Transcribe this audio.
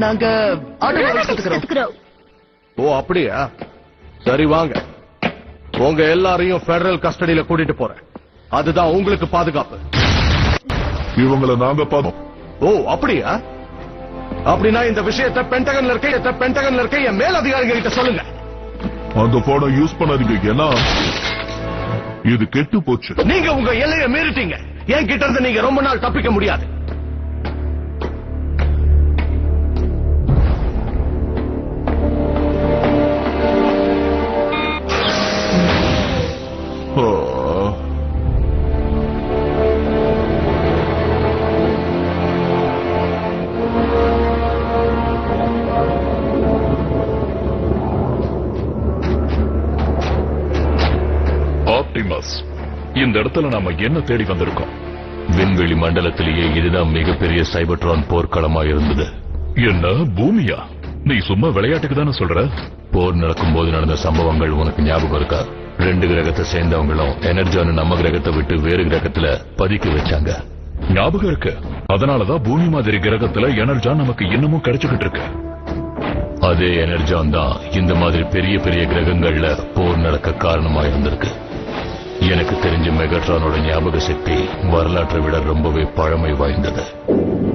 நாங்க கத்துக்கிறோம். ஓ அப்படியா? சரி வாங்க, உங்க எல்லாரையும் பெடரல் கஸ்டடியில கூட்டிட்டு போறேன். அதுதான் உங்களுக்கு பாதுகாப்பு. இவங்களை நாங்க பார்த்தோம். ஓ அப்படியா? அப்படின்னா இந்த விஷயத்தை பென்டகன்ல இருக்க என் மேல் அதிகாரிகிட்ட சொல்லுங்க. அந்த போனை யூஸ் பண்ணாதீங்க, ஏன்னா இது கெட்டு போச்சு. நீங்க உங்க எல்லையை மீறிட்டீங்க. என் கிட்ட இருந்து நீங்க ரொம்ப நாள் தப்பிக்க முடியாது. ஆப்டிமஸ், இந்த இடத்துல நாம என்ன தேடி வந்திருக்கோம்? விண்வெளி மண்டலத்திலேயே இதுதான் மிகப்பெரிய சைபர்ட்ரான் போர்க்களமா இருந்தது. என்ன பூமியா? நீ சும்மா விளையாட்டுக்கு தானே சொல்ற? போர் நடக்கும் போது நடந்த சம்பவங்கள் உனக்கு ஞாபகம் இருக்கா? 2 கிரகத்தை சேர்ந்தவங்களும் எனர்ஜான் நம்ம கிரகத்தை விட்டு வேறு கிரகத்துல பதுக்கி வச்சாங்க. ஞாபகம் இருக்கு. அதனாலதான் பூமி மாதிரி கிரகத்துல எனர்ஜான் நமக்கு இன்னமும் கிடைச்சுக்கிட்டு இருக்கு. அதே எனர்ஜான் தான் இந்த மாதிரி பெரிய பெரிய கிரகங்கள்ல போர் நடக்க காரணமா இருந்திருக்கு. எனக்கு தெரிஞ்ச மெகாட்ரானோட ஞாபக சக்தி வரலாற்றை விட ரொம்பவே பழமை வாய்ந்தது.